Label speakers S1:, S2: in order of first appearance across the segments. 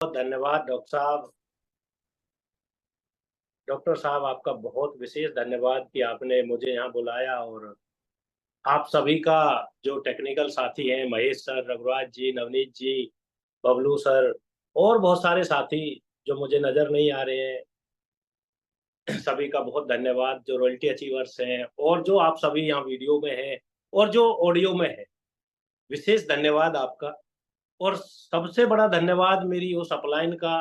S1: बहुत धन्यवाद डॉक्टर साहब। डॉक्टर साहब, आपका बहुत विशेष धन्यवाद कि आपने मुझे यहाँ बुलाया, और आप सभी का जो टेक्निकल साथी हैं, महेश सर, रघुराज जी, नवनीत जी, बबलू सर, और बहुत सारे साथी जो मुझे नजर नहीं आ रहे हैं, सभी का बहुत धन्यवाद। जो रॉयल्टी अचीवर्स हैं और जो आप सभी यहाँ वीडियो में हैं और जो ऑडियो में है, विशेष धन्यवाद आपका। और सबसे बड़ा धन्यवाद मेरी उस अपलाइन का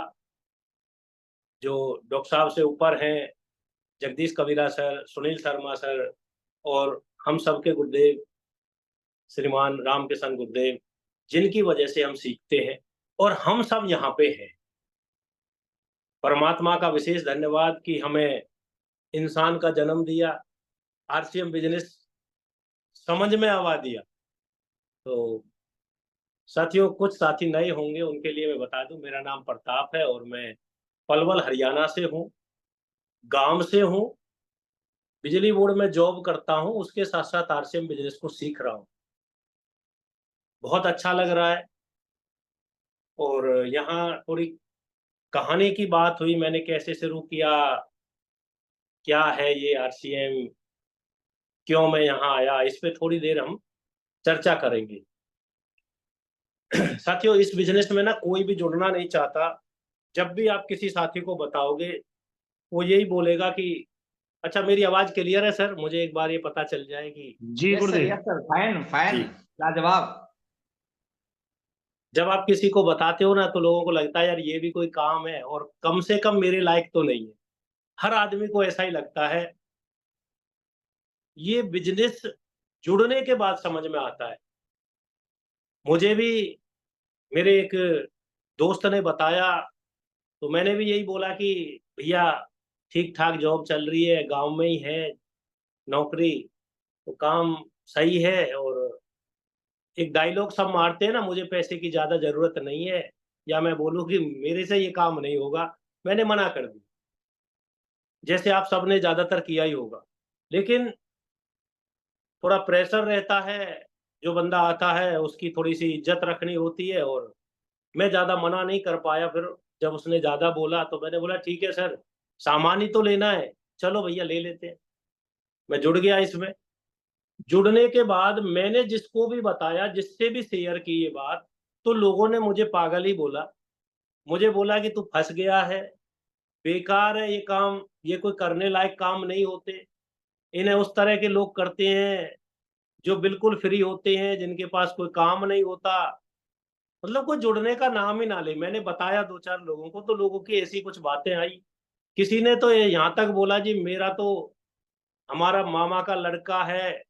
S1: जो डॉक्टर साहब से ऊपर हैं, जगदीश कबीरा सर, सुनील शर्मा सर, और हम सबके गुरुदेव श्रीमान रामकिशन गुरुदेव, जिनकी वजह से हम सीखते हैं और हम सब यहाँ पे हैं। परमात्मा का विशेष धन्यवाद कि हमें इंसान का जन्म दिया, आरसीएम बिजनेस समझ में आवा दिया। तो साथियों, कुछ साथी नए होंगे, उनके लिए मैं बता दूं, मेरा नाम प्रताप है और मैं पलवल हरियाणा से हूँ, गांव से हूँ। बिजली बोर्ड में जॉब करता हूँ, उसके साथ साथ आरसीएम बिजनेस को सीख रहा हूँ। बहुत अच्छा लग रहा है। और यहाँ थोड़ी कहानी की बात हुई, मैंने कैसे शुरू किया, क्या है ये आरसीएम, क्यों मैं यहाँ आया, इस पे थोड़ी देर हम चर्चा करेंगे। साथियों, इस बिजनेस में ना कोई भी जुड़ना नहीं चाहता। जब भी आप किसी साथी को बताओगे, वो यही बोलेगा कि अच्छा, मेरी आवाज क्लियर है सर, मुझे एक बार ये पता चल जाए कि।
S2: जी
S3: यस सर,
S2: गुरुदेव।
S3: यस सर, फाइन फाइन,
S1: जी।
S3: लाजवाब।
S1: जब आप किसी को बताते हो ना, तो लोगों को लगता है यार ये भी कोई काम है, और कम से कम मेरे लायक तो नहीं है। हर आदमी को ऐसा ही लगता है। ये बिजनेस जुड़ने के बाद समझ में आता है। मुझे भी मेरे एक दोस्त ने बताया, तो मैंने भी यही बोला कि भैया, ठीक ठाक जॉब चल रही है, गांव में ही है नौकरी, तो काम सही है। और एक डायलॉग सब मारते हैं ना, मुझे पैसे की ज्यादा जरूरत नहीं है, या मैं बोलूं कि मेरे से ये काम नहीं होगा, मैंने मना कर दी, जैसे आप सबने ज्यादातर किया ही होगा। लेकिन थोड़ा प्रेशर रहता है, जो बंदा आता है उसकी थोड़ी सी इज्जत रखनी होती है, और मैं ज्यादा मना नहीं कर पाया। फिर जब उसने ज्यादा बोला तो मैंने बोला ठीक है सर, सामान ही तो लेना है, चलो भैया ले लेते हैं। मैं जुड़ गया इसमें। जुड़ने के बाद मैंने जिसको भी बताया, जिससे भी शेयर की ये बात, तो लोगों ने मुझे पागल ही बोला। मुझे बोला कि तू फंस गया है, बेकार है ये काम, ये कोई करने लायक काम नहीं होते, इन्हें उस तरह के लोग करते हैं जो बिल्कुल फ्री होते हैं, जिनके पास कोई काम नहीं होता। मतलब कोई जुड़ने का नाम ही ना ले। मैंने बताया दो चार लोगों को, तो लोगों की ऐसी कुछ बातें आई। किसी ने तो यहाँ तक बोला जी, मेरा तो हमारा मामा का लड़का है,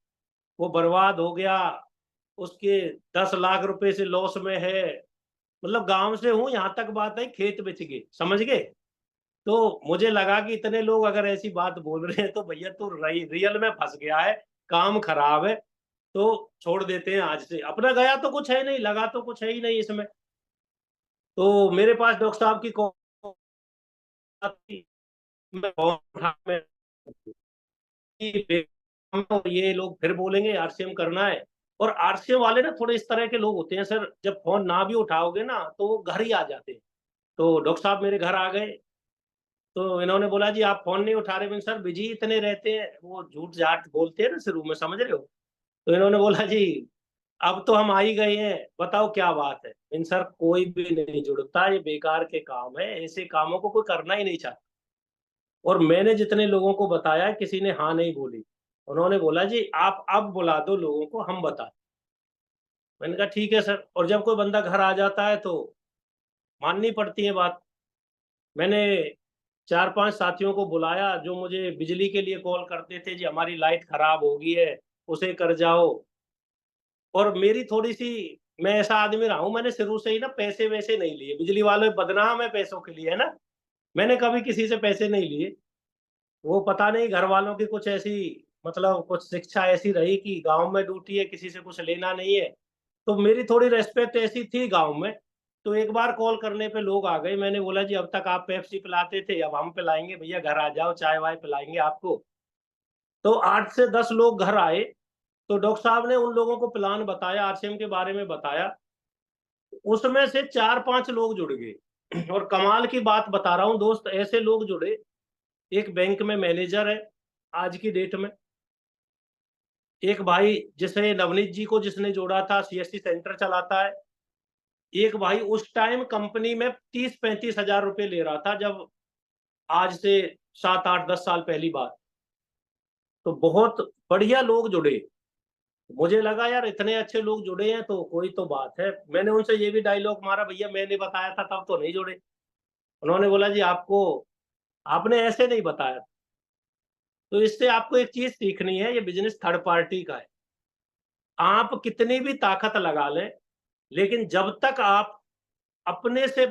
S1: वो बर्बाद हो गया, उसके 10 लाख रुपए से लॉस में है। मतलब गांव से हूं, यहाँ तक बात है खेत बेच गए, समझ गए। तो मुझे लगा कि इतने लोग अगर ऐसी बात बोल रहे हैं, तो भैया तो रियल में फंस गया है, काम खराब है, तो छोड़ देते हैं आज से। अपना गया तो कुछ है नहीं, लगा तो कुछ है ही नहीं इसमें। तो मेरे पास डॉक्टर साहब की कॉल थी, मैं फोन उठा, मैं ये लोग फिर बोलेंगे आरसीएम करना है। और आरसीएम वाले ना थोड़े इस तरह के लोग होते हैं सर, जब फोन ना भी उठाओगे ना, तो वो घर ही आ जाते हैं। तो डॉक्टर साहब मेरे घर आ गए, तो इन्होंने बोला जी आप फोन नहीं उठा रहे। मैंने सर बिजी इतने रहते हैं, वो झूठ झाट बोलते हैं ना शुरू में, समझ रहे हो। तो इन्होंने बोला जी अब तो हम आ ही गए हैं, बताओ क्या बात है। इन सर कोई भी नहीं जुड़ता, ये बेकार के काम है, ऐसे कामों को कोई करना ही नहीं चाहता। और मैंने जितने लोगों को बताया, किसी ने हाँ नहीं बोली। उन्होंने बोला जी आप अब बुला दो लोगों को, हम बता। मैंने कहा ठीक है सर। और जब कोई बंदा घर आ जाता है तो माननी पड़ती है बात। मैंने चार पांच साथियों को बुलाया जो मुझे बिजली के लिए कॉल करते थे, जी हमारी लाइट खराब हो गई है, उसे कर जाओ। और मेरी थोड़ी सी, मैं ऐसा आदमी रहा हूं, मैंने शुरू से ही ना पैसे वैसे नहीं लिए। बिजली वाले बदनाम है पैसों के लिए, है ना। मैंने कभी किसी से पैसे नहीं लिए। वो पता नहीं घर वालों की कुछ ऐसी, मतलब कुछ शिक्षा ऐसी रही कि गांव में ड्यूटी है, किसी से कुछ लेना नहीं है। तो मेरी थोड़ी रेस्पेक्ट ऐसी थी गांव में। तो एक बार कॉल करने पे लोग आ गए। मैंने बोला जी अब तक आप पेप्सी पिलाते थे, अब हम पिलाएंगे भैया, घर आ जाओ, चाय वाय पिलाएंगे आपको। तो 8 से 10 लोग घर आए। तो डॉक्टर साहब ने उन लोगों को प्लान बताया, आरसीएम के बारे में बताया। उसमें से 4-5 लोग जुड़ गए। और कमाल की बात बता रहा हूँ दोस्त, ऐसे लोग जुड़े, एक बैंक में मैनेजर है आज की डेट में, एक भाई जिसे नवनीत जी को जिसने जोड़ा था सीएससी सेंटर चलाता है, एक भाई उस टाइम कंपनी में 30-35 हजार रुपए ले रहा था, जब आज से 7-8-10 साल पहली बात। तो बहुत बढ़िया लोग जुड़े। मुझे लगा यार इतने अच्छे लोग जुड़े हैं तो कोई तो बात है। मैंने उनसे ये भी डायलॉग मारा, भैया मैंने बताया था तब तो नहीं जुड़े। उन्होंने बोला जी आपको, आपने ऐसे नहीं बताया। तो इससे आपको एक चीज सीखनी है, ये बिजनेस थर्ड पार्टी का है। आप कितनी भी ताकत लगा लें, लेकिन जब तक आप अपने से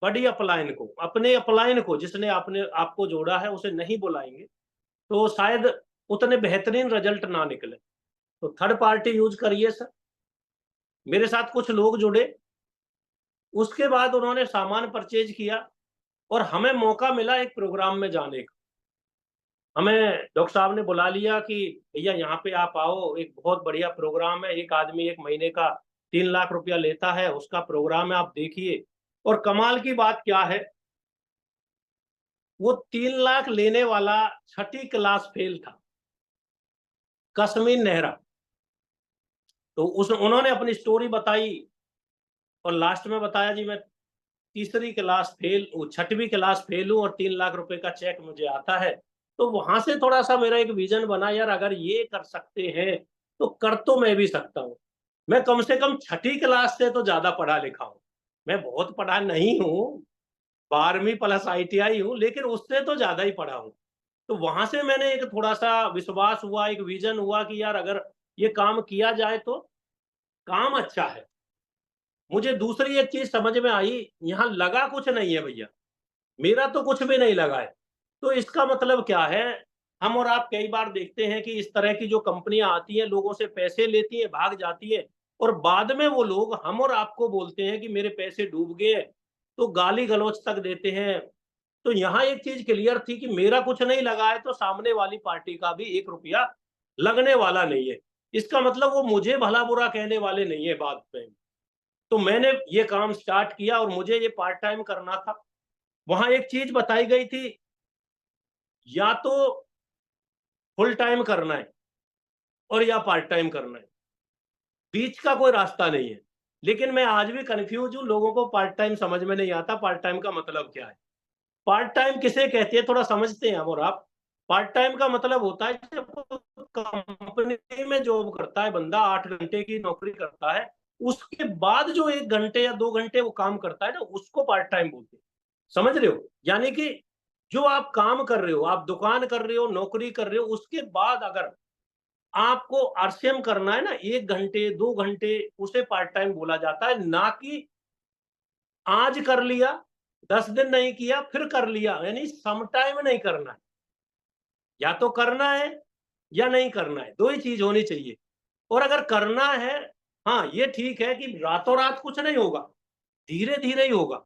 S1: बड़ी अपने अपलाइन को जिसने आपने आपको जोड़ा है उसे नहीं बुलाएंगे, तो शायद उतने बेहतरीन रिजल्ट ना निकले। तो थर्ड पार्टी यूज करिए सर। मेरे साथ कुछ लोग जुड़े, उसके बाद उन्होंने सामान परचेज किया और हमें मौका मिला एक प्रोग्राम में जाने का। हमें डॉक्टर साहब ने बुला लिया कि भैया यहाँ पे आप आओ, एक बहुत बढ़िया प्रोग्राम है, एक आदमी 1 महीने का 3 लाख रुपया लेता है, उसका प्रोग्राम है, आप देखिए। और कमाल की बात क्या है, वो 3 लाख लेने वाला 6ठी क्लास फेल था, कश्मीर नेहरा। तो उस उन्होंने अपनी स्टोरी बताई और लास्ट में बताया जी मैं तीसरी क्लास फेल, 6वीं क्लास फेल हूं और 3 लाख रुपए का चेक मुझे आता है। तो वहां से थोड़ा सा मेरा एक विजन बना, यार अगर ये कर सकते हैं तो कर तो मैं भी सकता हूँ। मैं कम से कम 6ठी क्लास से तो ज्यादा पढ़ा लिखा हूँ। मैं बहुत पढ़ा नहीं हूँ, 12वीं प्लस आईटीआई हूँ, लेकिन उससे तो ज्यादा ही पढ़ा हूँ। तो वहां से मैंने एक थोड़ा सा विश्वास हुआ, एक विजन हुआ कि यार अगर ये काम किया जाए तो काम अच्छा है। मुझे दूसरी एक चीज समझ में आई, यहाँ लगा कुछ नहीं है भैया, मेरा तो कुछ भी नहीं लगा है। तो इसका मतलब क्या है, हम और आप कई बार देखते हैं कि इस तरह की जो कंपनियां आती हैं, लोगों से पैसे लेती हैं, भाग जाती हैं, और बाद में वो लोग हम और आपको बोलते हैं कि मेरे पैसे डूब गए, तो गाली गलौज तक देते हैं। तो यहाँ एक चीज क्लियर थी कि मेरा कुछ नहीं लगा है तो सामने वाली पार्टी का भी 1 रुपया लगने वाला नहीं है। इसका मतलब वो मुझे भला बुरा कहने वाले नहीं है बाद में। तो मैंने ये काम स्टार्ट किया और मुझे ये पार्ट टाइम करना था। वहां एक चीज बताई गई थी, या तो फुल टाइम करना है और या पार्ट टाइम करना है, बीच का कोई रास्ता नहीं है। लेकिन मैं आज भी कंफ्यूज हूं, लोगों को पार्ट टाइम समझ में नहीं आता, पार्ट टाइम का मतलब क्या है। पार्ट टाइम किसे कहते हैं थोड़ा समझते हैं हम और आप। पार्ट टाइम का मतलब होता है जब कंपनी में जॉब करता है बंदा, 8 घंटे की नौकरी करता है, उसके बाद जो 1 घंटे या 2 घंटे वो काम करता है ना, उसको पार्ट टाइम बोलते हैं। समझ रहे हो? यानी कि जो आप काम कर रहे हो, आप दुकान कर रहे हो, नौकरी कर रहे हो, उसके बाद अगर आपको आरसीएम करना है ना, 1 घंटे 2 घंटे, उसे पार्ट टाइम बोला जाता है। ना कि आज कर लिया, 10 दिन नहीं किया फिर कर लिया, यानी सम टाइम नहीं करना है। या तो करना है या नहीं करना है, दो ही चीज होनी चाहिए। और अगर करना है, हाँ ये ठीक है कि रातों रात कुछ नहीं होगा, धीरे धीरे ही होगा।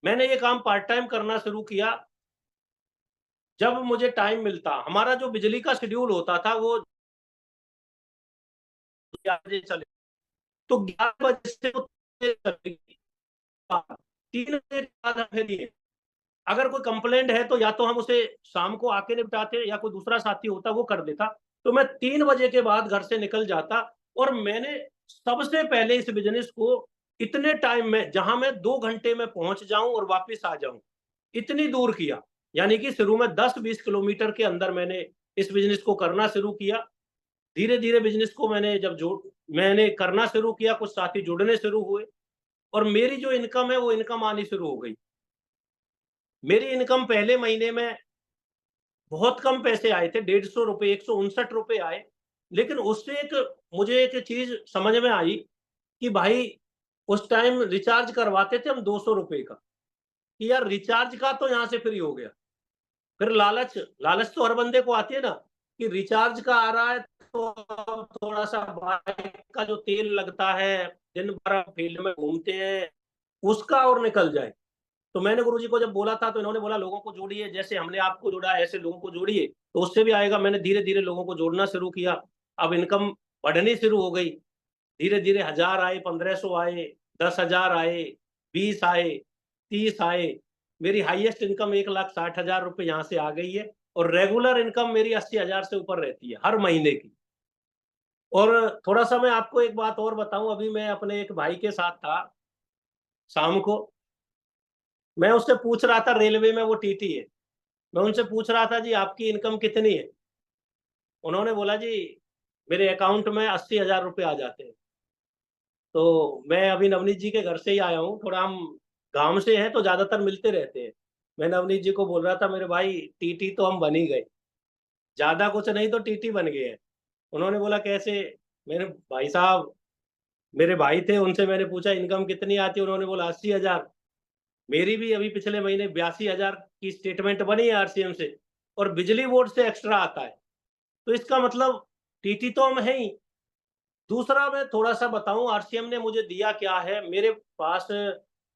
S1: मैंने ये काम पार्ट टाइम करना शुरू किया जब मुझे टाइम मिलता। हमारा जो बिजली का शेड्यूल होता था वो 11 बजे चले, तो 11 बजे से वो 3 बजे के बाद हमें लिए अगर कोई कंप्लेंट है तो या तो हम उसे शाम को आके निपटाते या कोई दूसरा साथी होता वो कर देता। तो मैं 3 बजे के बाद घर से निकल जाता। और मैंने सबसे पहले इस बिजनेस को इतने टाइम में, जहां मैं 2 घंटे में पहुंच जाऊं और वापस आ जाऊं, इतनी दूर किया। यानी कि शुरू में 10-20 किलोमीटर के अंदर मैंने इस बिजनेस को करना शुरू किया। धीरे धीरे बिजनेस को मैंने करना शुरू किया, कुछ साथी जुड़ने शुरू हुए और मेरी जो इनकम है वो इनकम आनी शुरू हो गई। मेरी इनकम पहले महीने में बहुत कम पैसे आए थे, 150 रुपए, 159 रुपए आए। लेकिन उससे एक मुझे एक चीज समझ में आई कि भाई उस टाइम रिचार्ज करवाते थे हम 200 रुपए का, कि यार रिचार्ज का तो यहाँ से फ्री हो गया। फिर लालच लालच तो हर बंदे को आती है ना, कि रिचार्ज का आ रहा है तो थोड़ा सा बाइक का जो तेल लगता है, दिन भर हम फील्ड में घूमते हैं, उसका और निकल जाए। तो मैंने गुरुजी को जब बोला था तो इन्होंने बोला लोगों को जोड़िए, जैसे हमने आपको जोड़ा ऐसे लोगों को जोड़िए तो उससे भी आएगा। मैंने धीरे धीरे लोगों को जोड़ना शुरू किया। अब इनकम बढ़नी शुरू हो गई। धीरे धीरे 1000 आए, 1500 आए, 10,000 आए, 20 आए। 30 आए, मेरी हाईएस्ट इनकम 1,60,000 रुपए यहाँ से आ गई है, और रेगुलर इनकम मेरी 80,000 से ऊपर रहती है हर महीने की। और थोड़ा सा मैं आपको एक बात और बताऊं, अभी मैं अपने एक भाई के साथ था शाम को, मैं उससे पूछ रहा था, रेलवे में वो टीटी है, मैं उनसे पूछ रहा था जी आपकी इनकम कितनी है। उन्होंने बोला जी मेरे अकाउंट में 80,000 रुपये आ जाते हैं। तो मैं अभी नवनीत जी के घर से ही आया हूँ, थोड़ा हम गांव से हैं तो ज्यादातर मिलते रहते हैं। मैं नवनीत जी को बोल रहा था मेरे भाई टीटी तो हम बन ही गए, ज्यादा कुछ नहीं तो टीटी बन गए हैं। उन्होंने बोला कैसे। मैंने भाई साहब, मेरे भाई थे उनसे मैंने पूछा इनकम कितनी आती है, उन्होंने बोला 80,000। मेरी भी अभी पिछले महीने 82,000 की स्टेटमेंट बनी है आरसीएम से, और बिजली बोर्ड से एक्स्ट्रा आता है। तो इसका मतलब टीटी तो हम है ही। दूसरा मैं थोड़ा सा बताऊं, आरसीएम ने मुझे दिया क्या है मेरे पास।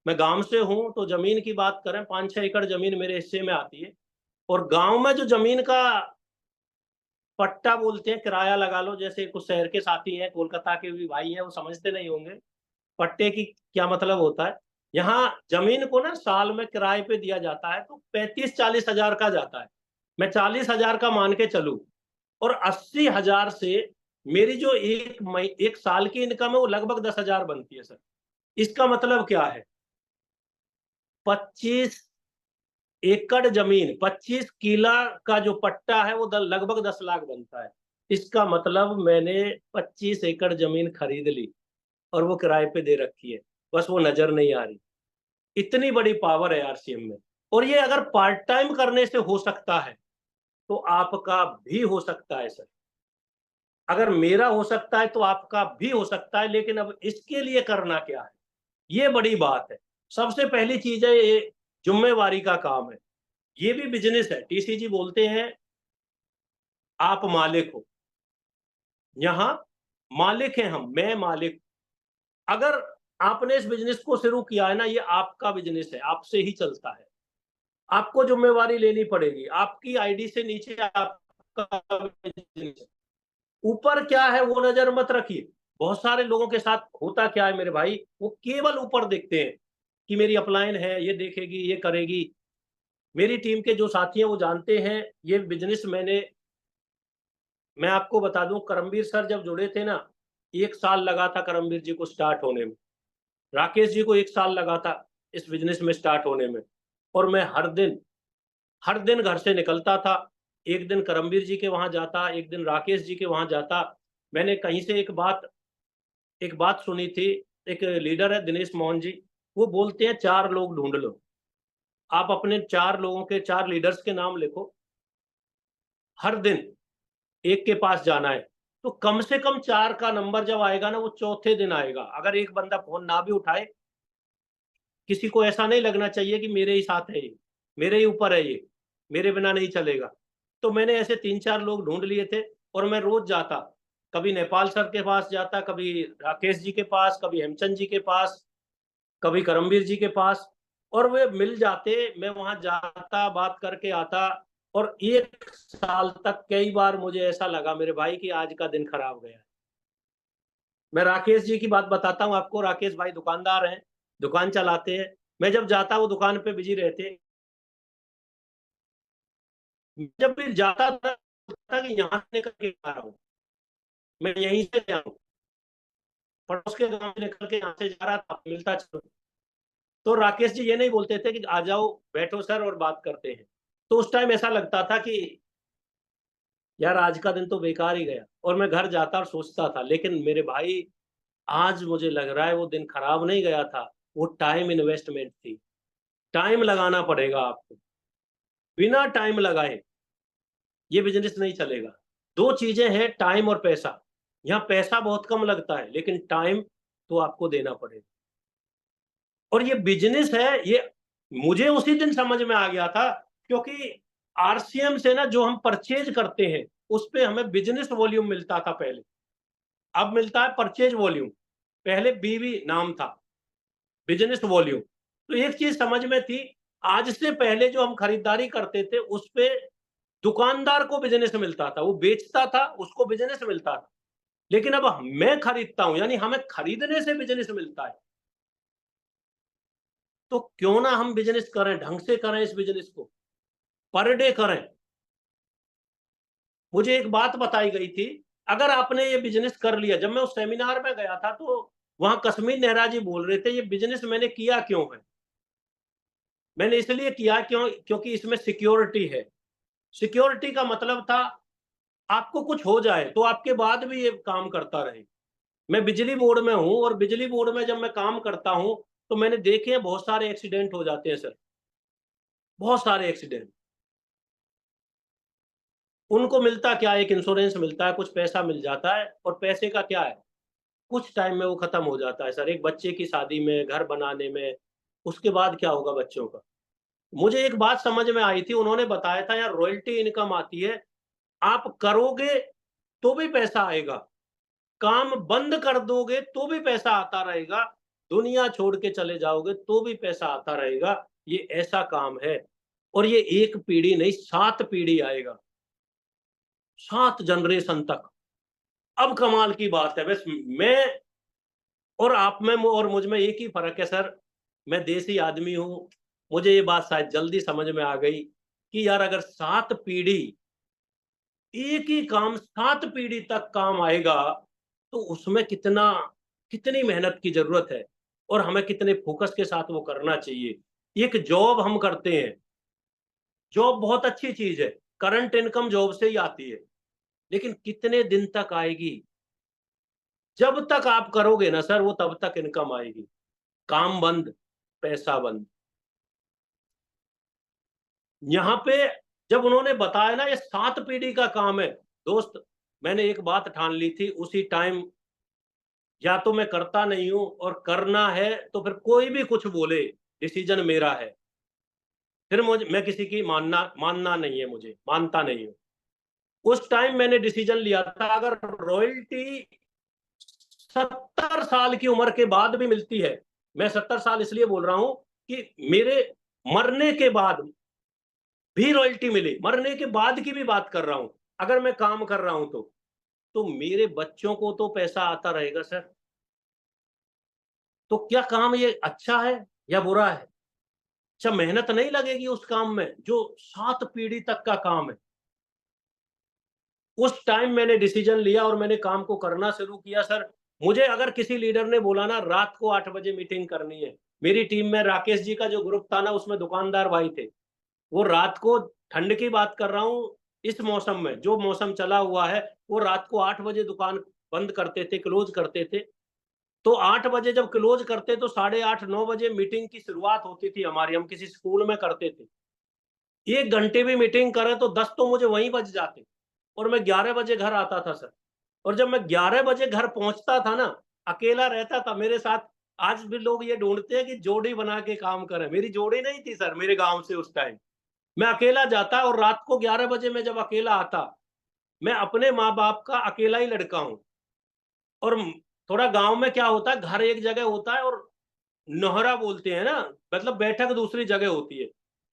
S1: मैं गांव से हूं तो जमीन की बात करें, 5-6 एकड़ जमीन मेरे हिस्से में आती है। और गांव में जो जमीन का पट्टा बोलते हैं, किराया लगा लो, जैसे कुछ शहर के साथी हैं, कोलकाता के भी भाई हैं, वो समझते नहीं होंगे पट्टे की क्या मतलब होता है। यहाँ जमीन को ना साल में किराए पे दिया जाता है तो 35-40 हजार का जाता है। मैं 40 हजार का मान के चलूं, और 80 हजार से मेरी जो एक साल की इनकम है वो लगभग 10 हजार बनती है सर। इसका मतलब क्या है, 25 एकड़ जमीन, 25 किला का जो पट्टा है वो लगभग 10 लाख बनता है। इसका मतलब मैंने 25 एकड़ जमीन खरीद ली और वो किराए पे दे रखी है, बस वो नजर नहीं आ रही। इतनी बड़ी पावर है आरसीएम में। और ये अगर पार्ट टाइम करने से हो सकता है तो आपका भी हो सकता है सर। अगर मेरा हो सकता है तो आपका भी हो सकता है, लेकिन अब इसके लिए करना क्या है, ये बड़ी बात है। सबसे पहली चीज है ये जिम्मेवारी का काम है। ये भी बिजनेस है, टीसीजी बोलते हैं आप मालिक हो। यहाँ मालिक हैं हम, मैं मालिक। अगर आपने इस बिजनेस को शुरू किया है ना, ये आपका बिजनेस है, आपसे ही चलता है। आपको जिम्मेवारी लेनी पड़ेगी, आपकी आईडी से नीचे आपका बिजनेस है। ऊपर क्या है वो नजर मत रखिए। बहुत सारे लोगों के साथ होता क्या है मेरे भाई, वो केवल ऊपर देखते हैं कि मेरी अपलाइन है, ये देखेगी, ये करेगी। मेरी टीम के जो साथी हैं वो जानते हैं ये बिजनेस मैं आपको बता दूं, करमवीर सर जब जुड़े थे ना, 1 साल लगा था करमवीर जी को स्टार्ट होने में। राकेश जी को 1 साल लगा था इस बिजनेस में स्टार्ट होने में। और मैं हर दिन घर से निकलता था। एक दिन करमवीर जी के वहां जाता, एक दिन राकेश जी के वहां जाता। मैंने कहीं से एक बात सुनी थी। एक लीडर है दिनेश मोहन जी, वो बोलते हैं 4 लोग ढूंढ लो। आप अपने 4 लोगों के, 4 लीडर्स के नाम लिखो, हर दिन एक के पास जाना है। तो कम से कम 4 का नंबर जब आएगा ना, वो चौथे दिन आएगा। अगर एक बंदा फोन ना भी उठाए, किसी को ऐसा नहीं लगना चाहिए कि मेरे ही साथ है ये, मेरे ही ऊपर है ये, मेरे बिना नहीं चलेगा। तो मैंने ऐसे 3-4 लोग ढूंढ लिए थे, और मैं रोज जाता। कभी नेपाल सर के पास जाता, कभी राकेश जी के पास, कभी हेमचंद जी के पास, कभी करमवीर जी के पास। और वे मिल जाते, मैं वहां जाता, बात करके आता। और 1 साल तक कई बार मुझे ऐसा लगा मेरे भाई कि आज का दिन खराब गया। मैं राकेश जी की बात बताता हूँ आपको। राकेश भाई दुकानदार हैं, दुकान चलाते हैं। मैं जब जाता वो दुकान पे बिजी रहते। जब भी जाता था कि यहाँ से निकल के आ रहा हूँ, मैं यहीं से जाऊँ, पड़ोस के गांव से निकल के यहाँ से जा रहा था, मिलता चलो। तो राकेश जी ये नहीं बोलते थे कि आ जाओ बैठो सर और बात करते हैं। तो उस टाइम ऐसा लगता था कि यार आज का दिन तो बेकार ही गया, और मैं घर जाता और सोचता था, लेकिन मेरे भाई आज मुझे लग रहा है वो दिन खराब नहीं गया था। वो टाइम इन्वेस्टमेंट थी। टाइम लगाना पड़ेगा आपको, बिना टाइम लगाए ये बिजनेस नहीं चलेगा। 2 चीजें हैं, टाइम और पैसा। यहाँ पैसा बहुत कम लगता है, लेकिन टाइम तो आपको देना पड़ेगा। और ये बिजनेस है ये, मुझे उसी दिन समझ में आ गया था, क्योंकि आरसीएम से ना जो हम परचेज करते हैं उस पे हमें बिजनेस वॉल्यूम मिलता था पहले। अब मिलता है परचेज वॉल्यूम, पहले बीवी नाम था, बिजनेस वॉल्यूम। तो एक चीज समझ में थी, आज से पहले जो हम खरीदारी करते थे उस पे दुकानदार को बिजनेस मिलता था, वो बेचता था, उसको बिजनेस मिलता था। लेकिन अब मैं खरीदता हूं, यानी हमें खरीदने से बिजनेस मिलता है। तो क्यों ना हम बिजनेस करें, ढंग से करें इस बिजनेस को, पर डे करें। मुझे एक बात बताई गई थी, अगर आपने ये बिजनेस कर लिया, जब मैं उस सेमिनार में गया था तो वहां कश्मीर नेहरा जी बोल रहे थे, ये बिजनेस मैंने किया क्यों है? मैंने इसलिए किया क्योंकि इसमें सिक्योरिटी है। सिक्योरिटी का मतलब था आपको कुछ हो जाए तो आपके बाद भी ये काम करता रहे। मैं बिजली बोर्ड में हूं, और बिजली बोर्ड में जब मैं काम करता हूं तो मैंने देखे हैं बहुत सारे एक्सीडेंट हो जाते हैं सर, बहुत सारे एक्सीडेंट। उनको मिलता क्या है, एक इंश्योरेंस मिलता है, कुछ पैसा मिल जाता है, और पैसे का क्या है, कुछ टाइम में वो खत्म हो जाता है सर, एक बच्चे की शादी में, घर बनाने में। उसके बाद क्या होगा बच्चों का? मुझे एक बात समझ में आई थी, उन्होंने बताया था यार रॉयल्टी इनकम आती है, आप करोगे तो भी पैसा आएगा, काम बंद कर दोगे तो भी पैसा आता रहेगा, दुनिया छोड़ के चले जाओगे तो भी पैसा आता रहेगा। ये ऐसा काम है, और ये एक पीढ़ी नहीं, 7 पीढ़ी आएगा, 7 जनरेशन तक। अब कमाल की बात है, बस मैं और आप में और मुझ में एक ही फर्क है सर, मैं देसी आदमी हूं। मुझे ये बात शायद जल्दी समझ में आ गई कि यार अगर 7 पीढ़ी एक ही काम 7 पीढ़ी तक काम आएगा, तो उसमें कितनी मेहनत की जरूरत है, और हमें कितने फोकस के साथ वो करना चाहिए। एक जॉब हम करते हैं, जॉब बहुत अच्छी चीज है, करंट इनकम जॉब से ही आती है, लेकिन कितने दिन तक आएगी? जब तक आप करोगे ना सर, वो तब तक इनकम आएगी। काम बंद, पैसा बंद। यहाँ पे जब उन्होंने बताया ना ये 7 पीढ़ी का काम है, दोस्त, मैंने एक बात ठान ली थी उसी टाइम, या तो मैं करता नहीं हूं, और करना है तो फिर कोई भी कुछ बोले, डिसीजन मेरा है। फिर मुझे, मैं किसी की मानना नहीं है, मुझे मानता नहीं हूं। उस टाइम मैंने डिसीजन लिया था, अगर रॉयल्टी 70 साल की उम्र के बाद भी मिलती है, मैं 70 साल इसलिए बोल रहा हूं कि मेरे मरने के बाद भी रॉयल्टी मिले, मरने के बाद की भी बात कर रहा हूं, अगर मैं काम कर रहा हूं तो मेरे बच्चों को तो पैसा आता रहेगा सर। तो क्या काम ये अच्छा है या बुरा है? अच्छा, मेहनत नहीं लगेगी उस काम में जो 7 पीढ़ी तक का काम है? उस टाइम मैंने डिसीजन लिया और मैंने काम को करना शुरू किया सर। मुझे अगर किसी लीडर ने बोला ना रात को 8 बजे मीटिंग करनी है, मेरी टीम में राकेश जी का जो ग्रुप था ना, उसमें दुकानदार भाई थे, वो रात को, ठंड की बात कर रहा हूँ, इस मौसम में जो मौसम चला हुआ है, वो रात को 8 बजे दुकान बंद करते थे, क्लोज करते थे। तो 8 बजे जब क्लोज करते तो 8:30-9 बजे मीटिंग की शुरुआत होती थी हमारी, हम किसी स्कूल में करते थे। 1 घंटे भी मीटिंग करें तो 10 तो मुझे वहीं बज जाते, और मैं 11 बजे घर आता था सर। और जब मैं 11 बजे घर पहुंचता था ना, अकेला रहता था, मेरे साथ आज भी लोग ये ढूंढते हैं कि जोड़ी बना के काम करें, मेरी जोड़ी नहीं थी सर मेरे गांव से उस टाइम। मैं अकेला जाता, और रात को 11 बजे मैं जब अकेला आता, मैं अपने माँ बाप का अकेला ही लड़का हूँ। और थोड़ा गांव में क्या होता है, घर एक जगह होता है और नोहरा बोलते हैं ना, मतलब बैठक दूसरी जगह होती है।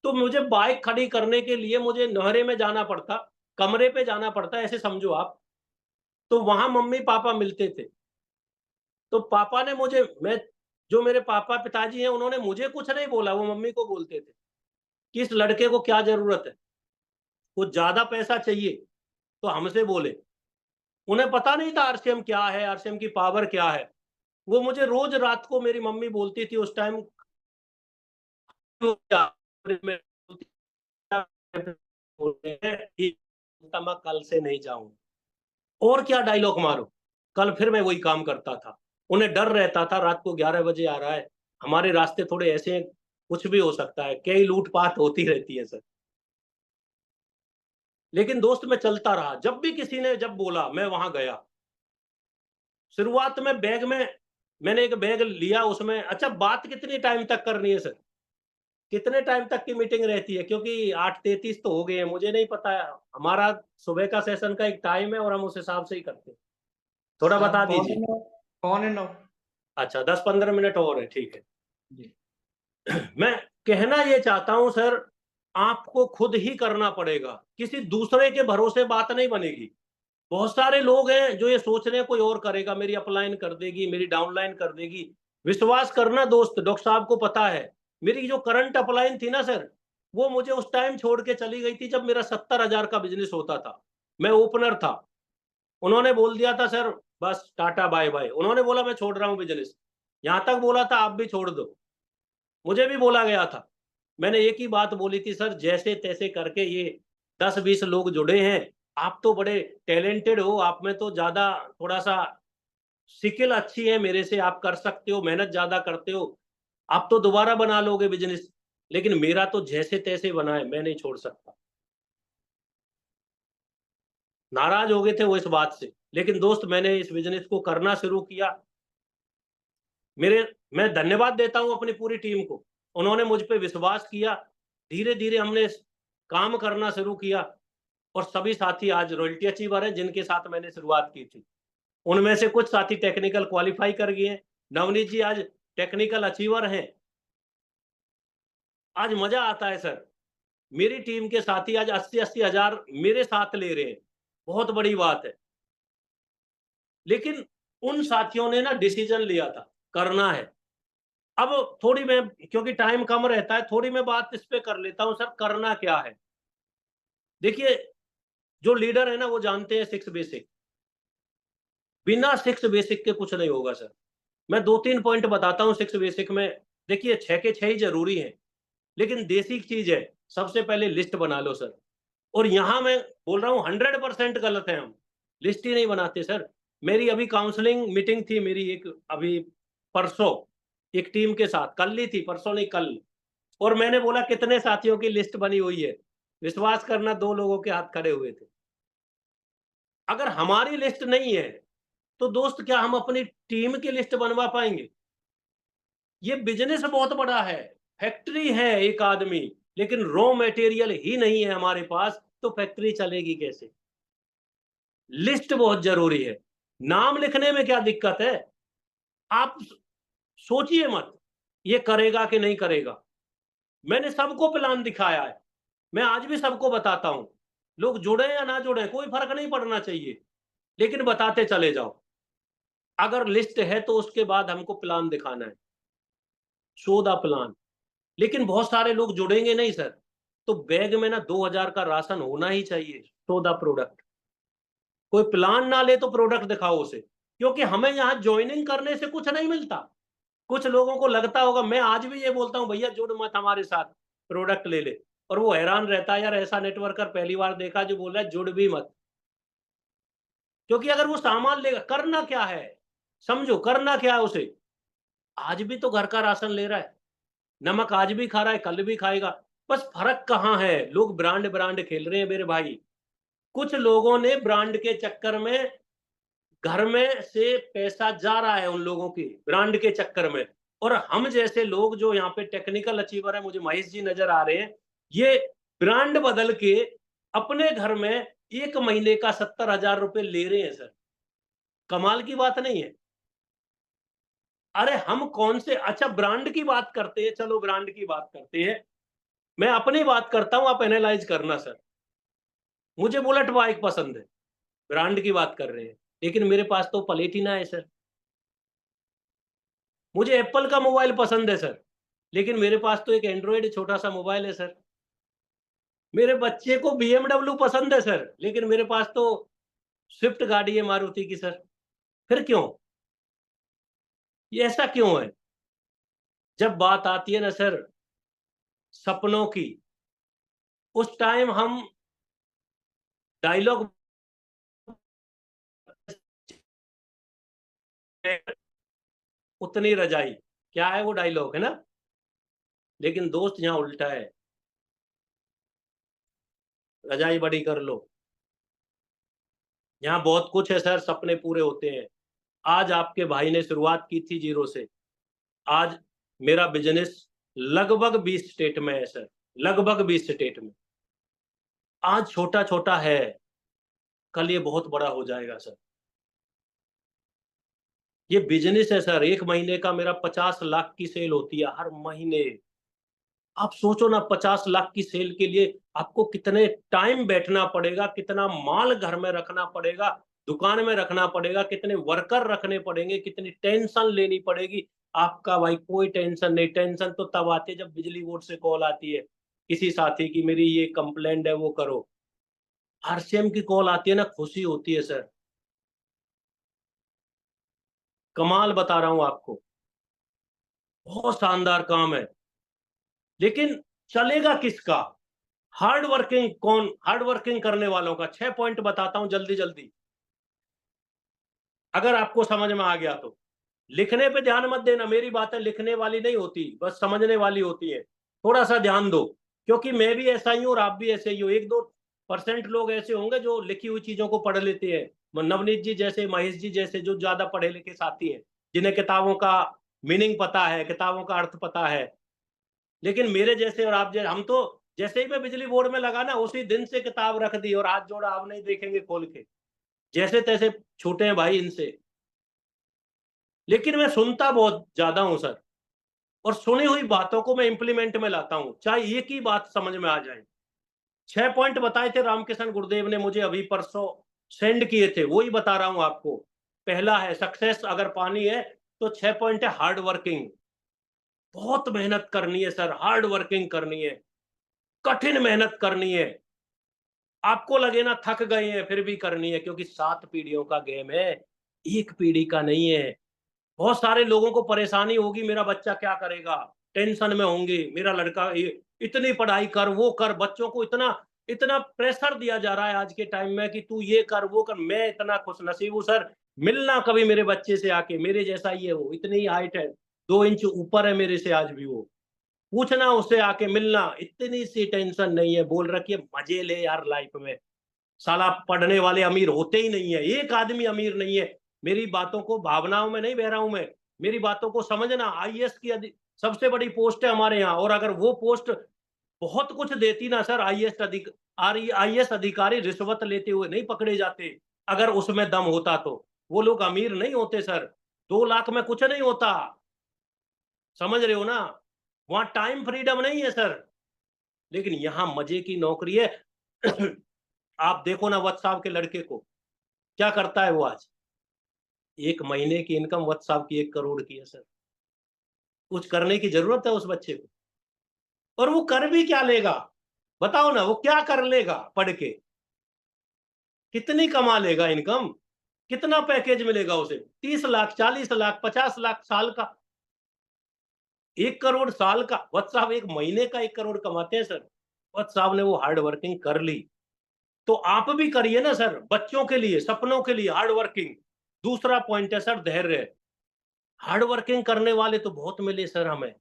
S1: तो मुझे बाइक खड़ी करने के लिए मुझे नोहरे में जाना पड़ता, कमरे पे जाना पड़ता, ऐसे समझो आप। तो वहां मम्मी पापा मिलते थे। तो पापा ने मुझे, मैं, जो मेरे पापा पिताजी हैं, उन्होंने मुझे कुछ नहीं बोला, वो मम्मी को बोलते थे कि इस लड़के को क्या जरूरत है, कुछ ज्यादा पैसा चाहिए तो हमसे बोले। उन्हें पता नहीं था आरसीएम क्या है, आरसीएम की पावर क्या है। वो मुझे रोज रात को, मेरी मम्मी बोलती थी उस टाइम, मैं कल से नहीं जाऊं, और क्या डायलॉग मारो, कल फिर मैं वही काम करता था। उन्हें डर रहता था रात को 11 बजे आ रहा है, हमारे रास्ते थोड़े ऐसे हैं, कुछ भी हो सकता है, कई लूटपाट होती रहती है सर। लेकिन दोस्त मैं चलता रहा, जब भी किसी ने जब बोला मैं वहां गया। शुरुआत में बैग में, मैंने एक बैग लिया, उसमें, अच्छा बात कितनी टाइम तक करनी है सर, कितने टाइम तक की मीटिंग रहती है? क्योंकि 8:33 तो हो गए हैं, मुझे नहीं पता है। हमारा सुबह का सेशन का एक टाइम है और हम उस हिसाब से ही करते हैं। थोड़ा
S2: शाम
S1: बता
S2: पौने
S1: दीजिए।
S2: 9, पौने 9
S1: अच्छा, 10-15 मिनट और है, ठीक है।
S2: जी।
S1: मैं कहना ये चाहता हूं सर, आपको खुद ही करना पड़ेगा, किसी दूसरे के भरोसे बात नहीं बनेगी। बहुत सारे लोग हैं जो ये सोच रहे हैं कोई और करेगा, मेरी अपलाइन कर देगी, मेरी डाउनलाइन कर देगी। विश्वास करना दोस्त, डॉक्टर साहब को पता है, मेरी जो करंट अपलाइन थी ना सर, वो मुझे उस टाइम छोड़ के चली गई थी जब मेरा 70,000 का बिजनेस होता था। मैं ओपनर था। उन्होंने बोल दिया था सर बस टाटा बाय बाय। उन्होंने बोला मैं छोड़ रहा हूँ बिजनेस। यहाँ तक बोला था आप भी छोड़ दो। मुझे भी बोला गया था। मैंने एक ही बात बोली थी सर, जैसे तैसे करके ये 10-20 लोग जुड़े हैं। आप तो बड़े टैलेंटेड हो, आप में तो ज्यादा थोड़ा सा स्किल अच्छी है मेरे से, आप कर सकते हो, मेहनत ज्यादा करते हो, आप तो दोबारा बना लोगे बिजनेस। लेकिन मेरा तो जैसे तैसे बना है, मैं नहीं छोड़ सकता। नाराज हो गए थे वो इस बात से। लेकिन दोस्त मैंने इस बिजनेस को करना शुरू किया। मेरे मैं धन्यवाद देता हूं अपनी पूरी टीम को। उन्होंने मुझ पे विश्वास किया। धीरे धीरे हमने काम करना शुरू किया और सभी साथी आज रॉयल्टी अचीवर हैं जिनके साथ मैंने शुरुआत की थी। उनमें से कुछ साथी टेक्निकल क्वालिफाई कर गए हैं। नवनीत जी आज टेक्निकल अचीवर हैं। आज मजा आता है सर। मेरी टीम के साथी आज 80-80 हजार मेरे साथ ले रहे हैं। बहुत बड़ी बात है। लेकिन उन साथियों ने ना डिसीजन लिया था, करना है। अब थोड़ी मैं, क्योंकि टाइम कम रहता है, थोड़ी मैं बात इस पे कर लेता हूं सर, करना क्या है। देखिए, जो लीडर है ना वो जानते हैं 6 बेसिक। बिना 6 बेसिक के कुछ नहीं होगा सर। मैं 2-3 पॉइंट बताता हूं 6 बेसिक में। देखिए 6 के 6 ही जरूरी है, लेकिन देसी चीज है। सबसे पहले लिस्ट बना लो सर। और यहां मैं बोल रहा हूं 100% गलत है, हम लिस्ट ही नहीं बनाते सर। मेरी अभी काउंसलिंग मीटिंग थी, मेरी एक अभी परसों एक टीम के साथ, कल ही थी, परसों नहीं कल। और मैंने बोला कितने साथियों की लिस्ट बनी हुई है। विश्वास करना 2 लोगों के हाथ खड़े हुए थे। अगर हमारी लिस्ट नहीं है तो दोस्त क्या हम अपनी टीम की लिस्ट बनवा पाएंगे? ये बिजनेस बहुत बड़ा है, फैक्ट्री है एक आदमी, लेकिन रॉ मटेरियल ही नहीं है हमारे पास, तो फैक्ट्री चलेगी कैसे? लिस्ट बहुत जरूरी है। नाम लिखने में क्या दिक्कत है? आप सोचिए मत ये करेगा कि नहीं करेगा। मैंने सबको प्लान दिखाया है। मैं आज भी सबको बताता हूं। लोग जुड़े या ना जुड़े कोई फर्क नहीं पड़ना चाहिए, लेकिन बताते चले जाओ। अगर लिस्ट है तो उसके बाद हमको प्लान दिखाना है, शो द प्लान। लेकिन बहुत सारे लोग जुड़ेंगे नहीं सर। तो बैग में ना 2,000 का राशन होना ही चाहिए। Show the product. कोई प्लान ना ले तो प्रोडक्ट दिखाओ उसे, क्योंकि हमें यहाँ ज्वाइनिंग करने से कुछ नहीं मिलता। कुछ लोगों को लगता होगा, मैं आज भी ये बोलता हूँ भैया जुड़ मत हमारे साथ, प्रोडक्ट ले ले। और वो हैरान रहता है, यार ऐसा नेटवर्कर पहली बार देखा जो बोल रहा है जुड़ भी मत। क्योंकि अगर वो सामान लेगा, करना क्या है, समझो करना क्या है उसे। आज भी तो घर का राशन ले रहा है, नमक आज भी खा रहा है, कल भी खाएगा। बस फर्क कहाँ है, लोग ब्रांड ब्रांड खेल रहे हैं मेरे भाई। कुछ लोगों ने ब्रांड के चक्कर में, घर में से पैसा जा रहा है उन लोगों की ब्रांड के चक्कर में। और हम जैसे लोग जो यहाँ पे टेक्निकल अचीवर है, मुझे महेश जी नजर आ रहे हैं, ये ब्रांड बदल के अपने घर में 1 महीने का 70,000 रुपए ले रहे हैं सर। कमाल की बात नहीं है? अरे हम कौन से, अच्छा ब्रांड की बात करते हैं, चलो ब्रांड की बात करते हैं। मैं अपनी बात करता हूं, आप एनालाइज करना सर। मुझे बुलेट बाइक पसंद है, ब्रांड की बात कर रहे हैं, लेकिन मेरे पास तो प्लेटिना है सर। मुझे एप्पल का मोबाइल पसंद है सर, लेकिन मेरे पास तो एक एंड्रॉयड छोटा सा मोबाइल है सर। मेरे बच्चे को BMW पसंद है सर, लेकिन मेरे पास तो स्विफ्ट गाड़ी है मारुति की सर। फिर क्यों? ये ऐसा क्यों है? जब बात आती है ना सर सपनों की, उस टाइम हम डायलॉग, उतनी रजाई, क्या है वो डायलॉग है ना। लेकिन दोस्त यहाँ उल्टा है, रजाई बड़ी कर लो। यहाँ बहुत कुछ है सर, सपने पूरे होते हैं। आज आपके भाई ने शुरुआत की थी जीरो से। आज मेरा बिजनेस लगभग 20 स्टेट में है सर, लगभग 20 स्टेट में। आज छोटा छोटा है, कल ये बहुत बड़ा हो जाएगा सर। ये बिजनेस है सर। 1 महीने का मेरा 50 लाख की सेल होती है हर महीने। आप सोचो ना, 50 लाख की सेल के लिए आपको कितने टाइम बैठना पड़ेगा, कितना माल घर में रखना पड़ेगा, दुकान में रखना पड़ेगा, कितने वर्कर रखने पड़ेंगे, कितनी टेंशन लेनी पड़ेगी। आपका भाई कोई टेंशन नहीं। टेंशन तो तब आती है जब बिजली बोर्ड से कॉल आती है किसी साथी की, मेरी ये कंप्लेंट है वो करो। आरसीएम की कॉल आती है ना, खुशी होती है सर। कमाल बता रहा हूं आपको, बहुत शानदार काम है। लेकिन चलेगा किसका? हार्ड वर्किंग कौन, हार्ड वर्किंग करने वालों का। 6 पॉइंट बताता हूं जल्दी जल्दी, अगर आपको समझ में आ गया तो। लिखने पे ध्यान मत देना, मेरी बातें लिखने वाली नहीं होती, बस समझने वाली होती है। थोड़ा सा ध्यान दो, क्योंकि मैं भी ऐसा ही हूं और आप भी ऐसे ही हो। 1-2% लोग ऐसे होंगे जो लिखी हुई चीजों को पढ़ लेते हैं, नवनीत जी जैसे, महेश जी जैसे, जो ज्यादा पढ़े लिखे साथी हैं, जिन्हें किताबों का मीनिंग पता है, किताबों का अर्थ पता है। लेकिन मेरे जैसे और आप जैसे, हम तो जैसे ही मैं बिजली बोर्ड में लगा ना, उसी दिन से किताब रख दी और हाथ जोड़ा, आप नहीं देखेंगे खोल के, जैसे तैसे छूटे हैं भाई इनसे। लेकिन मैं सुनता बहुत ज्यादा हूं सर, और सुनी हुई बातों को मैं इंप्लीमेंट में लाता हूं, चाहे एक ही बात समझ में आ जाए। 6 पॉइंट बताए थे रामकिशन गुरुदेव ने मुझे, अभी परसों सेंड किए थे, वही बता रहा हूं आपको। पहला है सक्सेस अगर पानी है तो 6 पॉइंट है हार्ड वर्किंग। बहुत मेहनत करनी है सर, हार्ड वर्किंग करनी है, कठिन मेहनत करनी है। आपको लगे ना थक गए हैं, फिर भी करनी है, क्योंकि 7 पीढ़ियों का गेम है, एक पीढ़ी का नहीं है। बहुत सारे लोगों को परेशानी होगी, मेरा बच्चा क्या करेगा, टेंशन में होंगे, मेरा लड़का इतनी पढ़ाई कर वो कर। बच्चों को इतना इतना प्रेशर दिया जा रहा है आज के टाइम में कि तू ये कर वो कर। मैं इतना खुश नसीब हूं सर, मिलना कभी मेरे बच्चे से आके, मेरे जैसा ही है वो, इतनी हाइट है, 2 इंच ऊपर है मेरे से आज भी वो। पूछना उससे आके, मिलना, इतनी सी टेंशन नहीं है। बोल रखिए मजे ले यार लाइफ में। साला पढ़ने वाले अमीर होते ही नहीं है, एक आदमी अमीर नहीं है। मेरी बातों को, भावनाओं में नहीं बह रहा हूं मैं, मेरी बातों को समझना। आईएएस की सबसे बड़ी पोस्ट है हमारे यहाँ, और अगर वो पोस्ट बहुत कुछ देती ना सर, आईएएस अधिकारी रिश्वत लेते हुए नहीं पकड़े जाते, अगर उसमें दम होता तो। वो लोग अमीर नहीं होते सर, 2 लाख में कुछ नहीं होता, समझ रहे हो ना। वहां टाइम फ्रीडम नहीं है सर, लेकिन यहां मजे की नौकरी है। आप देखो ना व्हाट्सएप के लड़के को, क्या करता है वो आज? 1 महीने की इनकम व्हाट्सएप की 1 करोड़ की है सर। कुछ करने की जरूरत है उस बच्चे को? और वो कर भी क्या लेगा? बताओ ना, वो क्या कर लेगा पढ़ के? कितनी कमा लेगा इनकम? कितना पैकेज मिलेगा उसे? 30 लाख, 40 लाख, 50 लाख साल का? 1 करोड़ साल का? व्हाट्सएप 1 महीने का 1 करोड़ कमाते हैं सर। व्हाट्सएप ने वो हार्ड वर्किंग कर ली, तो आप भी करिए ना सर, बच्चों के लिए, सपनों के लिए हार्ड वर्किंग। दूसरा पॉइंट है सर धैर्य। हार्ड वर्किंग करने वाले तो बहुत मिले सर हमें,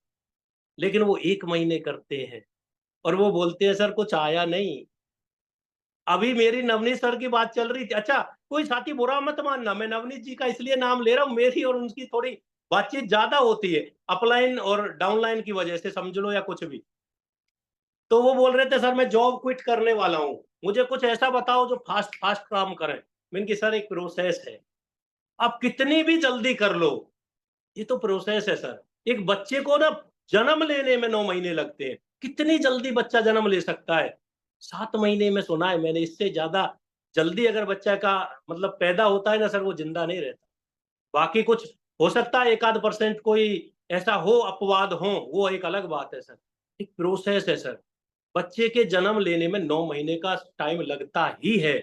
S1: लेकिन वो 1 महीने करते हैं और वो बोलते हैं सर कुछ आया नहीं। अभी मेरी नवनीत सर की बात चल रही थी, अच्छा कोई साथी बुरा मत मानना, मैं नवनीत जी का इसलिए नाम ले रहा हूं, मेरी और उनकी थोड़ी बातचीत ज्यादा होती है, अपलाइन और डाउनलाइन की वजह से समझ लो या कुछ भी। तो वो बोल रहे थे सर मैं जॉब क्विट करने वाला हूँ, मुझे कुछ ऐसा बताओ जो फास्ट फास्ट काम करे। मैंने कहा सर एक प्रोसेस है, आप कितनी भी जल्दी कर लो, ये तो प्रोसेस है सर। एक बच्चे को ना जन्म लेने में 9 महीने लगते हैं, कितनी जल्दी बच्चा जन्म ले सकता है? 7 महीने में सुना है मैंने, इससे ज्यादा जल्दी अगर बच्चा का मतलब पैदा होता है ना सर, वो जिंदा नहीं रहता। बाकी कुछ हो सकता है, 1-8% कोई ऐसा हो, अपवाद हो, वो एक अलग बात है सर। एक प्रोसेस है सर, बच्चे के जन्म लेने में 9 महीने का टाइम लगता ही है।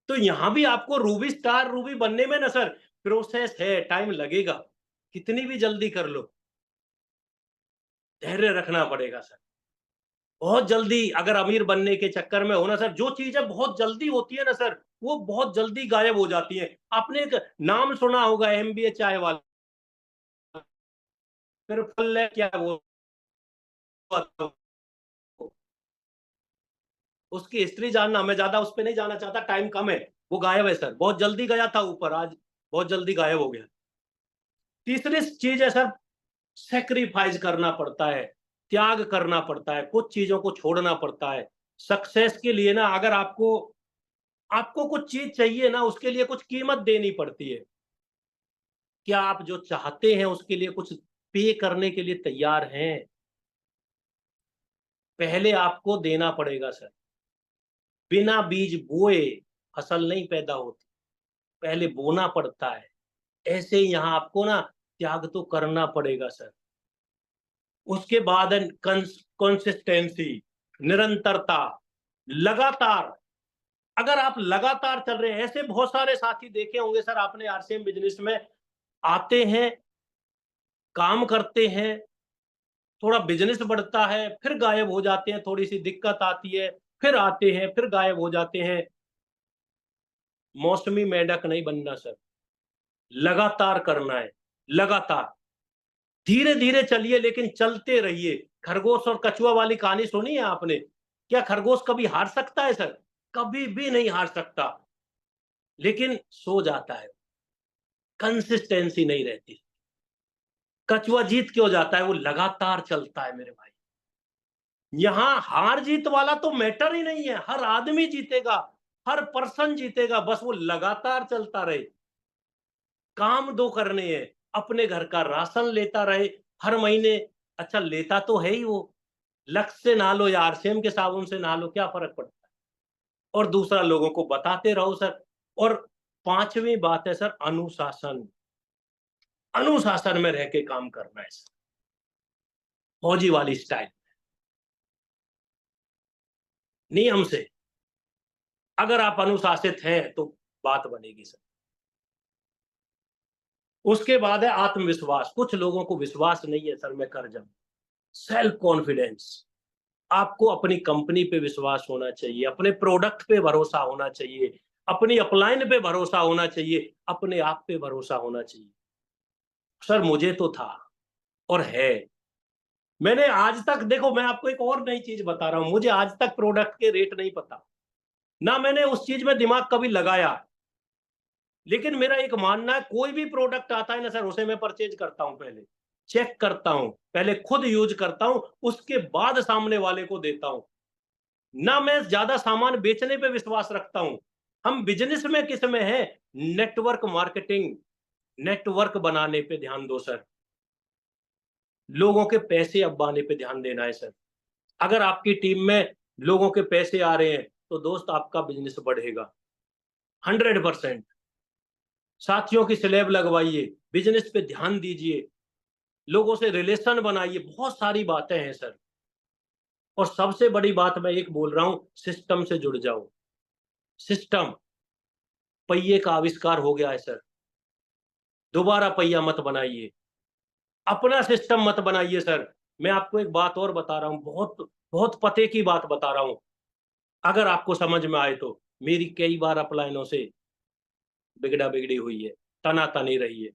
S1: तो यहां भी आपको रूबी स्टार, रूबी बनने में ना सर प्रोसेस है, टाइम लगेगा। कितनी भी जल्दी कर लो, धैर्य रखना पड़ेगा सर। बहुत जल्दी अगर अमीर बनने के चक्कर में हो ना सर, जो चीजें बहुत जल्दी होती है ना सर, वो बहुत जल्दी गायब हो जाती है। आपने एक नाम सुना होगा, एमबीए चाय वाला, फिर फल क्या वो, उसकी हिस्ट्री जानना, मैं ज्यादा उस पर नहीं जाना चाहता, टाइम कम है। वो गायब है सर, बहुत जल्दी गया था ऊपर, आज बहुत जल्दी गायब हो गया। तीसरी चीज है सर, सेक्रीफाइस करना पड़ता है, त्याग करना पड़ता है, कुछ चीजों को छोड़ना पड़ता है सक्सेस के लिए ना। अगर आपको आपको कुछ चीज चाहिए ना, उसके लिए कुछ कीमत देनी पड़ती है। क्या आप जो चाहते हैं उसके लिए कुछ पे करने के लिए तैयार हैं? पहले आपको देना पड़ेगा सर। बिना बीज बोए फसल नहीं पैदा होती, पहले बोना पड़ता है। ऐसे ही यहाँ आपको ना त्याग तो करना पड़ेगा सर। उसके बाद कंसिस्टेंसी, निरंतरता, लगातार। अगर आप लगातार चल रहे हैं, ऐसे बहुत सारे साथी देखे होंगे सर आपने आरसीएम बिजनेस में, आते हैं, काम करते हैं, थोड़ा बिजनेस बढ़ता है, फिर गायब हो जाते हैं, थोड़ी सी दिक्कत आती है, फिर आते हैं, फिर गायब हो जाते हैं। मौसमी मेंढक नहीं बनना सर, लगातार करना है, लगातार। धीरे धीरे चलिए लेकिन चलते रहिए। खरगोश और कछुआ वाली कहानी सुनी है आपने? क्या खरगोश कभी हार सकता है सर? कभी भी नहीं हार सकता, लेकिन सो जाता है, कंसिस्टेंसी नहीं रहती। कछुआ जीत क्यों जाता है? वो लगातार चलता है मेरे भाई। यहां हार जीत वाला तो मैटर ही नहीं है, हर आदमी जीतेगा, हर पर्सन जीतेगा, बस वो लगातार चलता रहे। काम दो करने हैं, अपने घर का राशन लेता रहे हर महीने। अच्छा लेता तो है ही वो, लक्स से नहा लो या आरसीएम के साबुन से नहा लो, क्या फर्क पड़ता है? और दूसरा लोगों को बताते रहो सर। और पांचवी बात है सर, अनुशासन। अनुशासन में रह के काम करना है सर, फौजी वाली स्टाइल, नियम से। अगर आप अनुशासित हैं तो बात बनेगी सर। उसके बाद है आत्मविश्वास। कुछ लोगों को विश्वास नहीं है सर मैं कर जाऊं। Self confidence. आपको अपनी कंपनी पे विश्वास होना चाहिए, अपने प्रोडक्ट पे भरोसा होना चाहिए, अपनी अपलाइन पे भरोसा होना चाहिए, अपने आप पे भरोसा होना चाहिए। सर मुझे तो था और है। मैंने आज तक, देखो मैं आपको एक और नई चीज बता रहा हूं, मुझे आज तक प्रोडक्ट के रेट नहीं पता, ना मैंने उस चीज में दिमाग कभी लगाया। लेकिन मेरा एक मानना है, कोई भी प्रोडक्ट आता है ना सर, उसे मैं परचेज करता हूं, पहले चेक करता हूं, पहले खुद यूज करता हूं, उसके बाद सामने वाले को देता हूं। ना मैं ज्यादा सामान बेचने पे विश्वास रखता हूं। हम बिजनेस में किस में है? नेटवर्क मार्केटिंग, नेटवर्क बनाने पे ध्यान दो सर। लोगों के पैसे अब आने पे ध्यान देना है सर। अगर आपकी टीम में लोगों के पैसे आ रहे हैं तो दोस्त आपका बिजनेस बढ़ेगा 100%। साथियों की स्लैब लगवाइए, बिजनेस पे ध्यान दीजिए, लोगों से रिलेशन बनाइए, बहुत सारी बातें हैं सर। और सबसे बड़ी बात मैं एक बोल रहा हूं, सिस्टम से जुड़ जाओ। सिस्टम, पहिए का आविष्कार हो गया है सर, दोबारा पहिया मत बनाइए, अपना सिस्टम मत बनाइए सर। मैं आपको एक बात और बता रहा हूं, बहुत बहुत पते की बात बता रहा हूं, अगर आपको समझ में आए तो। मेरी कई बार अपलाइनों से बिगड़ा बिगड़ी हुई है, तना तनी रही है,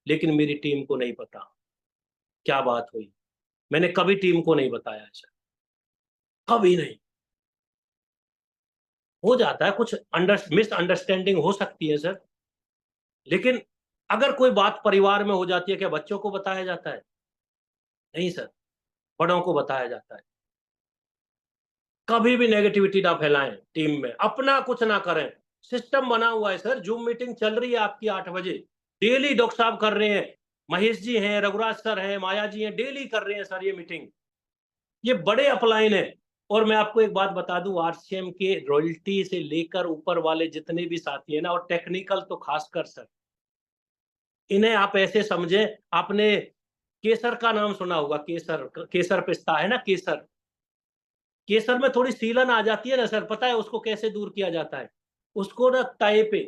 S1: लेकिन मेरी टीम को नहीं पता क्या बात हुई। मैंने कभी टीम को नहीं बताया सर, कभी नहीं। हो जाता है कुछ, मिसअंडरस्टैंडिंग हो सकती है सर, लेकिन अगर कोई बात परिवार में हो जाती है, क्या बच्चों को बताया जाता है? नहीं सर, बड़ों को बताया जाता है। कभी भी नेगेटिविटी ना फैलाएं टीम में, अपना कुछ ना करें। सिस्टम बना हुआ है सर, जूम मीटिंग चल रही है आपकी 8 बजे, डेली डॉक्टर साहब कर रहे हैं, महेश जी हैं, रघुराज सर हैं, माया जी हैं, डेली कर रहे हैं सर ये मीटिंग। ये बड़े अपलाइन है। और मैं आपको एक बात बता दूं, आरसीएम के रॉयल्टी से लेकर ऊपर वाले जितने भी साथी हैं ना, और टेक्निकल तो खासकर सर, इन्हें आप ऐसे समझे, आपने केसर का नाम सुना होगा, केसर, केसर पिस्ता है ना, केसर। केसर में थोड़ी सीलन आ जाती है ना सर, पता है उसको कैसे दूर किया जाता है? उसको ना तय पे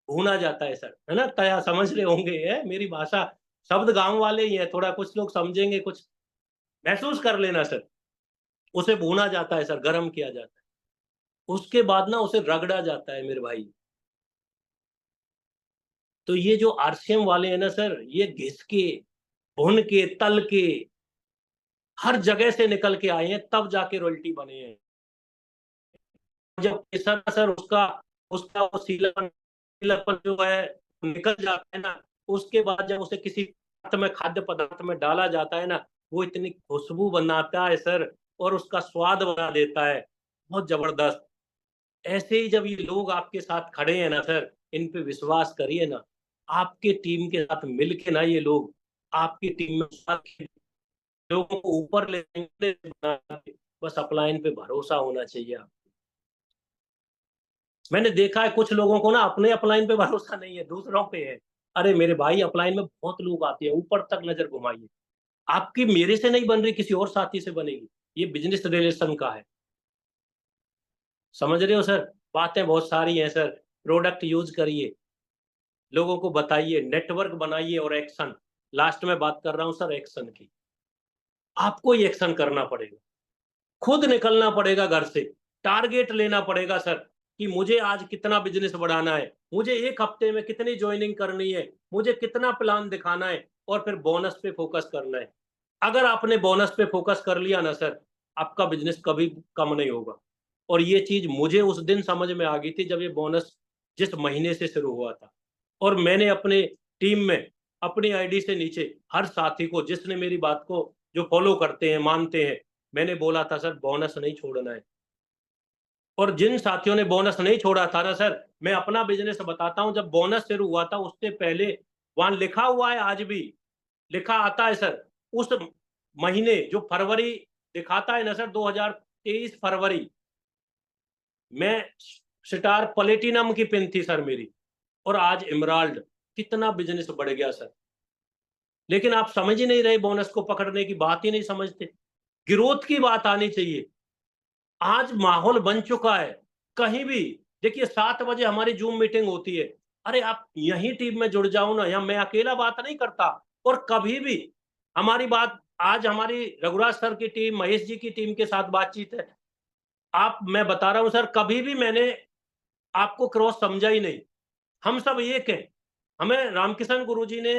S1: भूना जाता है सर, है ना, तया समझ रहे होंगे, है मेरी भाषा, शब्द गांव वाले ही है, थोड़ा कुछ लोग समझेंगे, कुछ महसूस कर लेना सर। उसे भूना जाता है सर, गर्म किया जाता है, उसके बाद ना उसे रगड़ा जाता है मेरे भाई। तो ये जो आरसीएम वाले हैं ना सर, ये घिस के, भुन के, तल के, हर जगह से निकल के आए हैं, तब जाके रॉयल्टी बने हैं। जब केसर सर उसका उसका वो सीलापन जो है निकल जाता है ना, उसके बाद जब उसे किसी पदार्थ में, खाद्य पदार्थ में डाला जाता है ना, वो इतनी खुशबू बनाता है सर, और उसका स्वाद बना देता है, बहुत जबरदस्त। ऐसे ही जब ये लोग आपके साथ खड़े हैं ना सर, इन पे विश्वास करिए ना, आपके टीम के साथ मिलके ना ये लोग आपकी टीम में लोगों को ऊपर ले जाएंगे। बस अपलाइन पे भरोसा होना चाहिए आप। मैंने देखा है कुछ लोगों को ना अपने अपलाइन पे भरोसा नहीं है, दूसरों पे है। अरे मेरे भाई, अपलाइन में बहुत लोग आते हैं, ऊपर तक नजर घुमाइए। आपकी मेरे से नहीं बन रही, किसी और साथी से बनेगी। ये बिजनेस रिलेशन का है। समझ रहे हो सर? बातें बहुत सारी हैं सर। प्रोडक्ट यूज करिए, लोगों को बताइए, नेटवर्क बनाइए, और एक्शन। लास्ट में बात कर रहा हूं सर एक्शन की। आपको ही एक्शन करना पड़ेगा, खुद निकलना पड़ेगा घर से। टारगेट लेना पड़ेगा सर, कि मुझे आज कितना बिजनेस बढ़ाना है, मुझे एक हफ्ते में कितनी ज्वाइनिंग करनी है, मुझे कितना प्लान दिखाना है, और फिर बोनस पे फोकस करना है। अगर आपने बोनस पे फोकस कर लिया ना सर, आपका बिजनेस कभी कम नहीं होगा। और ये चीज मुझे उस दिन समझ में आ गई थी जब ये बोनस जिस महीने से शुरू हुआ था। और मैंने अपने टीम में, अपनी आईडी से नीचे हर साथी को, जिसने मेरी बात को जो फॉलो करते हैं, मानते हैं, मैंने बोला था सर बोनस नहीं छोड़ना है। और जिन साथियों ने बोनस नहीं छोड़ा था ना सर, मैं अपना बिजनेस बताता हूं, जब बोनस शुरू हुआ था उससे पहले वहां लिखा हुआ है, आज भी लिखा आता है सर। उस महीने जो फरवरी दिखाता है ना सर, 2023 फरवरी में स्टार प्लेटिनम की पिन थी सर मेरी, और आज इमराल्ड। कितना बिजनेस बढ़ गया सर। लेकिन आप समझ ही नहीं रहे, बोनस को पकड़ने की बात ही नहीं समझते। ग्रोथ की बात आनी चाहिए। आज माहौल बन चुका है, कहीं भी देखिए 7 बजे हमारी जूम मीटिंग होती है। अरे आप यही टीम में जुड़ जाओ ना, यहाँ मैं अकेला बात नहीं करता। और कभी भी हमारी बात, आज हमारी रघुराज सर की टीम, महेश जी की टीम के साथ बातचीत है। आप, मैं बता रहा हूं सर, कभी भी मैंने आपको क्रॉस समझा ही नहीं। हम सब एक है। हमें रामकिशन गुरुजी ने,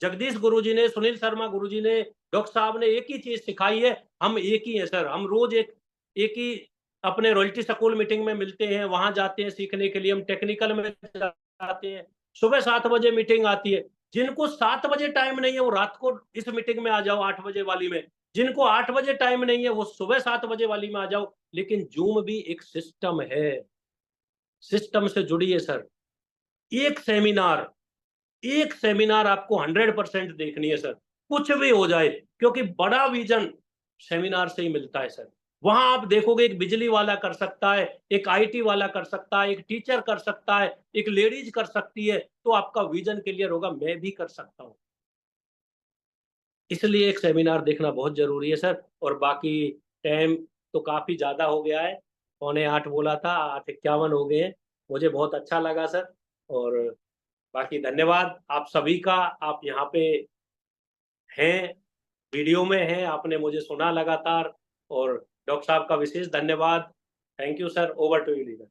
S1: जगदीश गुरुजी ने, सुनील शर्मा गुरुजी ने, डॉक्टर साहब ने एक ही चीज सिखाई है। हम एक ही है सर। हम रोज एक एक ही अपने रॉयल्टी स्कूल मीटिंग में मिलते हैं, वहां जाते हैं सीखने के लिए। हम टेक्निकल में जाते हैं। सुबह 7 बजे मीटिंग आती है। जिनको 7 बजे टाइम नहीं है वो रात को इस मीटिंग में आ जाओ, 8 बजे वाली में। जिनको 8 बजे टाइम नहीं है वो सुबह 7 बजे वाली में आ जाओ। लेकिन जूम भी एक सिस्टम है, सिस्टम से जुड़िए सर। एक सेमिनार, एक सेमिनार आपको 100% देखनी है सर, कुछ भी हो जाए। क्योंकि बड़ा विजन सेमिनार से ही मिलता है सर। वहां आप देखोगे, एक बिजली वाला कर सकता है, एक आईटी वाला कर सकता है, एक टीचर कर सकता है, एक लेडीज कर सकती है, तो आपका विजन क्लियर होगा, मैं भी कर सकता हूं। इसलिए एक सेमिनार देखना बहुत जरूरी है सर। और बाकी टाइम तो काफी ज्यादा हो गया है, 7:45 बोला था, 8:51 हो गए हैं। मुझे बहुत अच्छा लगा सर। और बाकी धन्यवाद आप सभी का। आप यहाँ पे हैं, वीडियो में हैं, आपने मुझे सुना लगातार। और डॉक्टर साहब का विशेष धन्यवाद। Thank you sir. Over to you leader.